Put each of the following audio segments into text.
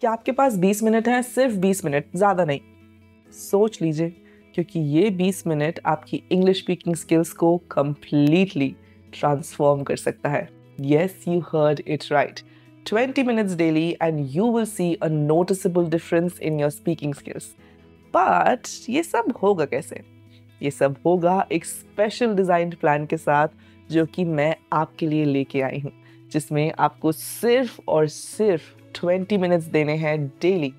क्या आपके पास 20 मिनट हैं? सिर्फ 20 मिनट, ज़्यादा नहीं। सोच लीजिए, क्योंकि ये 20 मिनट आपकी इंग्लिश स्पीकिंग स्किल्स को completely ट्रांसफॉर्म कर सकता है। Yes, you heard it right. 20 minutes daily and you will see a noticeable difference in your speaking skills. But ये सब होगा कैसे? ये सब होगा एक स्पेशल डिजाइन्ड प्लान के साथ, जो कि मैं आपके लिए लेके आई हूँ, जिसमें आपको सिर्फ और सिर्फ 20 मिनट्स देने हैं daily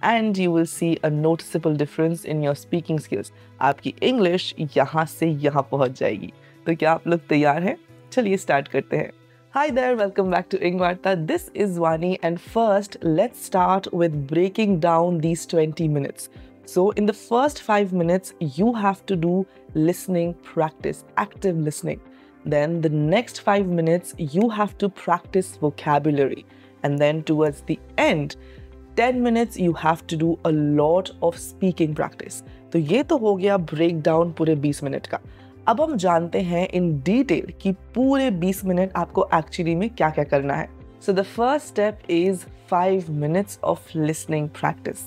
and you will see a noticeable difference in your speaking skills. आपकी इंग्लिश यहाँ से यहाँ पहुँच जाएगी। तो क्या आप लोग तैयार हैं? चलिए स्टार्ट करते हैं। Hi there, welcome back to Ingvarta. This is Vani, and first let's start with breaking down these 20 minutes. So in the first 5 minutes, you have to do listening practice, active listening. Then the next 5 minutes, you have to practice vocabulary. And then towards the end, 10 minutes, you have to do a lot of speaking practice. तो ये तो हो गया breakdown पूरे 20 minute का। अब हम जानते हैं इन डिटेल कि पूरे 20 मिनट आपको एक्चुअली में क्या क्या करना है। So the first step is 5 minutes of listening practice.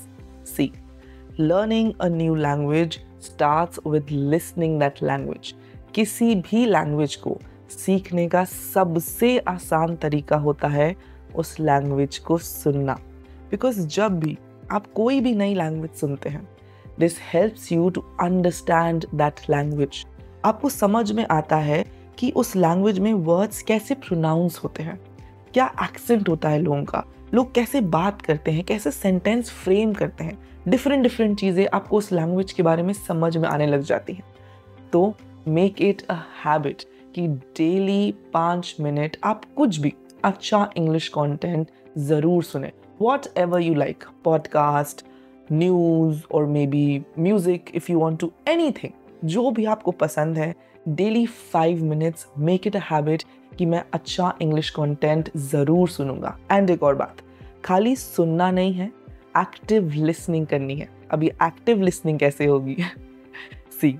See, learning a new language starts with listening that language. किसी भी लैंग्वेज को सीखने का सबसे आसान तरीका होता है उस लैंग्वेज को सुनना। बिकॉज जब भी आप कोई भी नई लैंग्वेज सुनते हैं, this helps you to understand that language. आपको समझ में आता है कि उस लैंग्वेज में वर्ड्स कैसे प्रोनाउंस होते हैं, क्या एक्सेंट होता है लोगों का, लोग कैसे बात करते हैं, कैसे सेंटेंस फ्रेम करते हैं। डिफरेंट चीज़ें आपको उस लैंग्वेज के बारे में समझ में आने लग जाती हैं। तो मेक इट अ हैबिट कि डेली 5 मिनट आप कुछ भी अच्छा इंग्लिश कंटेंट ज़रूर सुने। Whatever you like, podcast, news और may be music, if you want to anything, जो भी आपको पसंद है, daily 5 minutes make it a habit कि मैं अच्छा इंग्लिश कंटेंट ज़रूर सुनूंगा। एंड एक और बात, खाली सुनना नहीं है, एक्टिव लिसनिंग करनी है। अब ये एक्टिव लिसनिंग कैसे होगी? सी,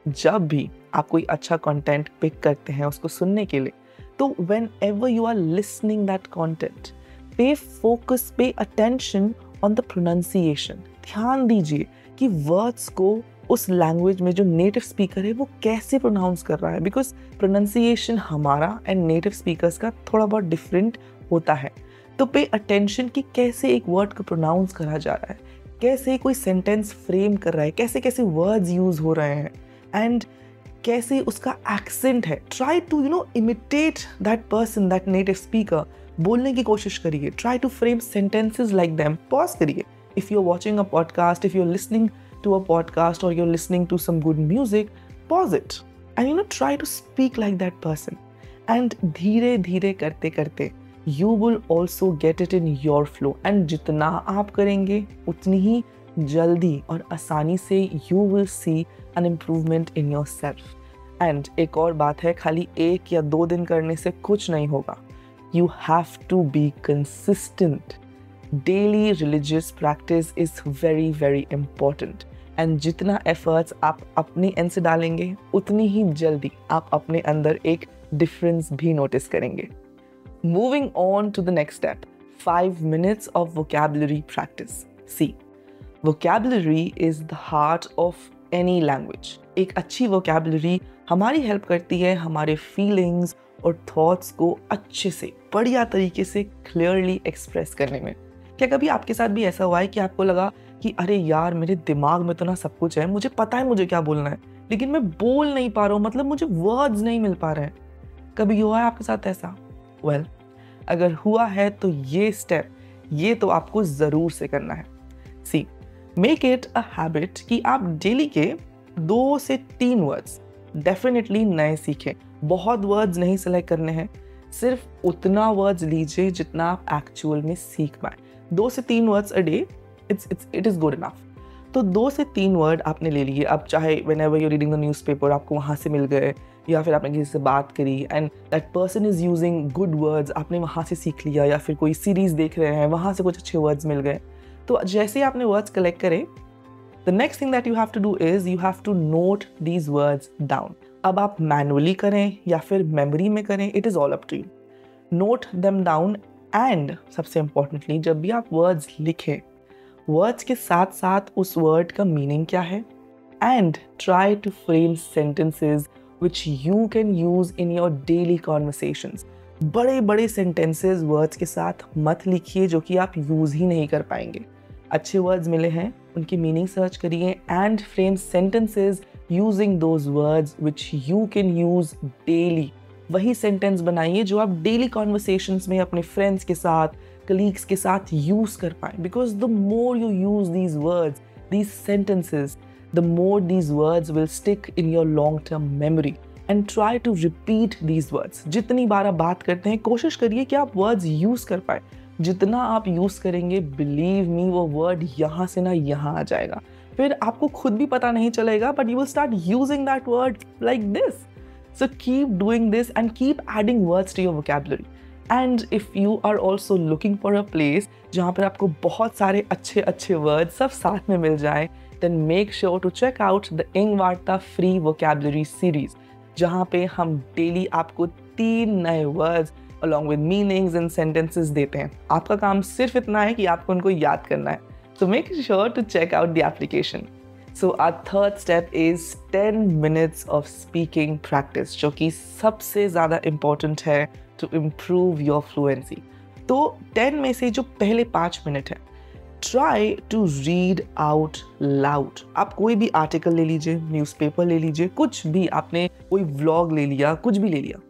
जब भी आप कोई अच्छा कंटेंट पिक करते हैं उसको सुनने के लिए, तो whenever you are listening that content, pay focus, pay attention on the pronunciation. ध्यान दीजिए कि वर्ड्स को उस लैंग्वेज में जो नेटिव स्पीकर है वो कैसे प्रोनाउंस कर रहा है। बिकॉज प्रोनाउंसिएशन हमारा एंड नेटिव स्पीकर्स का थोड़ा बहुत डिफरेंट होता है। तो पे अटेंशन कि कैसे एक वर्ड को प्रोनाउंस करा जा रहा है, कैसे कोई सेंटेंस फ्रेम कर रहा है, कैसे कैसे वर्ड्स यूज हो रहे हैं एंड कैसे उसका एक्सेंट है। Try to imitate that person, that native speaker. बोलने की कोशिश करिए। Try to frame sentences like them. Pause करिए। If you are watching a podcast, if you are listening to a podcast or you're listening to some good music, pause it and try to speak like that person. And धीरे धीरे करते करते you will also get it in your flow. And जितना आप करेंगे उतनी ही जल्दी और आसानी से you will see an improvement in yourself. And एक और बात है, खाली 1 या 2 दिन करने से कुछ नहीं होगा. You have to be consistent. Daily religious practice is very very important. And जितना एफर्ट्स आप अपने एंड से डालेंगे उतनी ही जल्दी आप अपने अंदर एक डिफरेंस भी नोटिस करेंगे। Moving on to the next step, 5 minutes of vocabulary practice. See, vocabulary is the heart of any language. एक अच्छी वोकैबुलरी हमारी हेल्प करती है हमारे फीलिंग्स और थॉट्स को अच्छे से, बढ़िया तरीके से क्लियरली एक्सप्रेस करने में। क्या कभी आपके साथ भी ऐसा हुआ है कि आपको लगा कि अरे यार, मेरे दिमाग में तो ना सब कुछ है, मुझे पता है मुझे क्या बोलना है, लेकिन मैं बोल नहीं पा रहा हूँ, मतलब मुझे वर्ड्स नहीं मिल पा रहे हैं। कभी हुआ है आपके साथ ऐसा? वेल, अगर हुआ है तो ये स्टेप, ये तो आपको ज़रूर से करना है। सी, मेक इट अ हैबिट कि आप डेली के 2 से 3 वर्ड्स डेफिनेटली नए सीखें। बहुत वर्ड्स नहीं सेलेक्ट करने हैं, सिर्फ उतना वर्ड्स लीजिए जितना आप एक्चुअल में सीख पाए। 2 से 3 words a day, it is good enough. तो 2 से 3 वर्ड आपने ले लिए। अब चाहे when ever you reading the newspaper आपको वहाँ से मिल गए, या फिर आपने किसी से बात करी and that person is using good words, आपने वहाँ से सीख लिया, या फिर कोई सीरीज़ देख रहे हैं वहाँ से कुछ अच्छे वर्ड्स मिल गए। तो जैसे ही आपने वर्ड्स कलेक्ट करे, the next thing that you have to do is you have to note these words down. अब आप मैनुअली करें या फिर मेमोरी में करें, it is all up to you. Note them down and सबसे इम्पोर्टेंटली, जब भी आप वर्ड्स लिखें, वर्ड्स के साथ साथ उस वर्ड का मीनिंग क्या है, and try to frame sentences which you can use in your daily conversations. बड़े बड़े सेंटेंसेस वर्ड्स के साथ मत लिखिए जो कि आप यूज ही नहीं कर पाएंगे। अच्छे वर्ड्स मिले हैं, उनकी मीनिंग सर्च करिए and frame sentences using those words which you can use daily. वही सेंटेंस बनाइए जो आप डेली कॉन्वर्सेशंस में अपने फ्रेंड्स के साथ, कलीग्स के साथ यूज कर पाए, because the more you use these words, these sentences, the more these words will stick in your long-term memory, and try to repeat these words. जितनी बार आप बात करते हैं, कोशिश करिए कि आप words use कर पाए। जितना आप use करेंगे, believe me, वो word यहाँ से ना यहाँ आ जाएगा। फिर आपको खुद भी पता नहीं चलेगा, but you will start using that word like this. So keep doing this and keep adding words to your vocabulary. And if you are also looking for a place जहाँ पर आपको बहुत सारे अच्छे अच्छे words सब साथ में मिल जाएं, then make sure to check out the Ingvarta free vocabulary series, जहाँ पे हम डेली आपको 3 नए words along with meanings and sentences देते हैं। आपका काम सिर्फ इतना है कि आपको उनको याद करना है। So make sure to check out the application. So our third step is 10 minutes of speaking practice, जो कि सबसे ज़्यादा important है to improve your fluency. तो 10 में से जो पहले 5 मिनट है, try to read out loud. आप कोई भी आर्टिकल ले लीजिए, न्यूज़पेपर ले लीजिए, कुछ भी, आपने कोई व्लॉग ले लिया, कुछ भी ले लिया,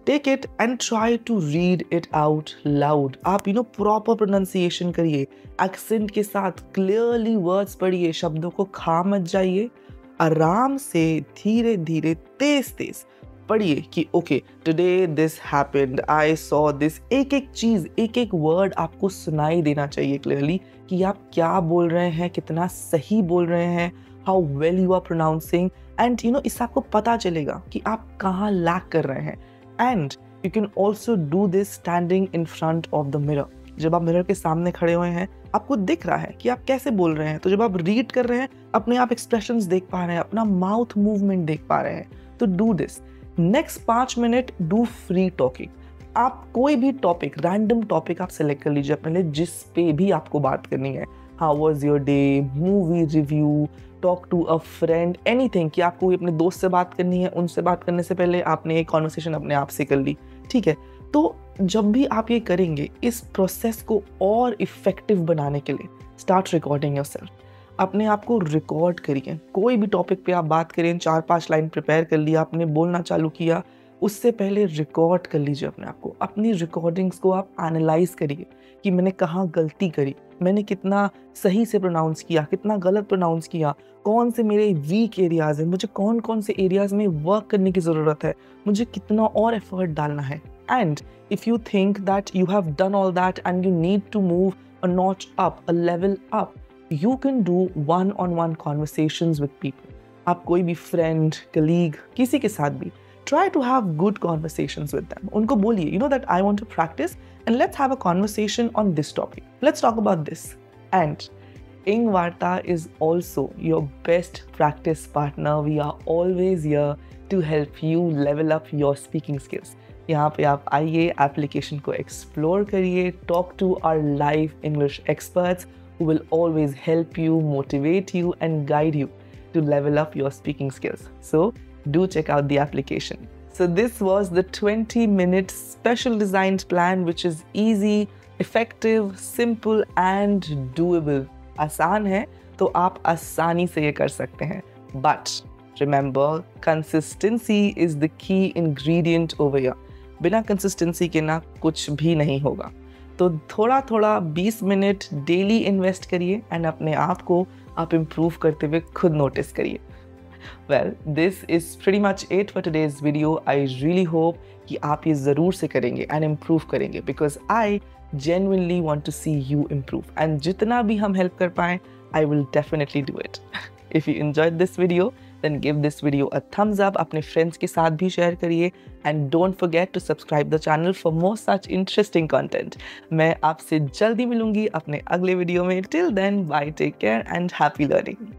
take it and try to read it out loud. आप प्रॉपर प्रोनाउंसिएशन करिए, एक्सेंट के साथ क्लियरली वर्ड्स पढ़िए, शब्दों को खा मत जाइए, आराम से धीरे धीरे तेज तेज पढ़िए कि okay today this happened, I saw this. एक एक चीज़, एक एक वर्ड आपको सुनाई देना चाहिए क्लियरली कि आप क्या बोल रहे हैं, कितना सही बोल रहे हैं, how well you are pronouncing, and इससे आपको पता चलेगा कि आप कहाँ लैक कर रहे हैं। And you can also do this standing in front of the mirror. जब आप मिरर के सामने खड़े हुए हैं, आपको दिख रहा है कि आप कैसे बोल रहे हैं, तो जब आप रीड कर रहे हैं, अपने आप एक्सप्रेशंस देख पा रहे हैं, अपना माउथ मूवमेंट देख पा रहे हैं, तो do this. Next 5 minute do free talking. आप कोई भी टॉपिक, रैंडम टॉपिक आप सेलेक्ट कर लीजिए अपने लिए, जिस पे भी आपको बात करनी है। How was your day, movie review, talk to a friend, anything, कि आपको अपने दोस्त से बात करनी है, उनसे बात करने से पहले आपने एक कॉन्वर्सेशन अपने आप से कर ली, ठीक है। तो जब भी आप ये करेंगे, इस प्रोसेस को और इफेक्टिव बनाने के लिए स्टार्ट रिकॉर्डिंग योरसेल्फ। अपने आप को रिकॉर्ड करिए। कोई भी टॉपिक पे आप बात करें, 4-5 लाइन प्रिपेयर कर लिया, आपने बोलना चालू किया, उससे पहले रिकॉर्ड कर लीजिए अपने आप को। अपनी रिकॉर्डिंग्स को आप एनालाइज करिए कि मैंने कहाँ गलती करी, मैंने कितना सही से प्रोनाउंस किया, कितना गलत प्रोनाउंस किया, कौन से मेरे वीक एरियाज़ हैं, मुझे कौन कौन से एरियाज़ में वर्क करने की ज़रूरत है, मुझे कितना और एफर्ट डालना है। And if you think that you have done all that and you need to move a notch up, a level up, you can do one-on-one conversations with people. आप कोई भी friend, colleague, किसी के साथ भी try to have good conversations with them. उनको बोलिए, that I want to practice and let's have a conversation on this topic. Let's talk about this. And Ingvarta is also your best practice partner. We are always here to help you level up your speaking skills. यहाँ पे आप आइए, application को explore करिए, talk to our live English experts who will always help you, motivate you, and guide you to level up your speaking skills. So do check out the application. So this was the 20-minute special designed plan, which is easy, effective, simple, and doable. आसान है तो आप आसानी से ये कर सकते हैं. But remember, consistency is the key ingredient over here. बिना consistency के ना कुछ भी नहीं होगा. तो थोड़ा थोड़ा 20 मिनट डेली इन्वेस्ट करिए एंड अपने आप को आप इम्प्रूव करते हुए खुद नोटिस करिए. Well, this is pretty much it for today's video. I really hope कि आप ये ज़रूर से करेंगे एंड इम्प्रूव करेंगे, because I genuinely want to see you improve, and जितना भी हम help कर पाएं, I will definitely do it. If you enjoyed this video, then give this video a thumbs up, अपने friends के साथ भी share करिए, and don't forget to subscribe the channel for more such interesting content. मैं आपसे जल्दी मिलूंगी अपने अगले वीडियो में. Till then, bye, take care and happy learning.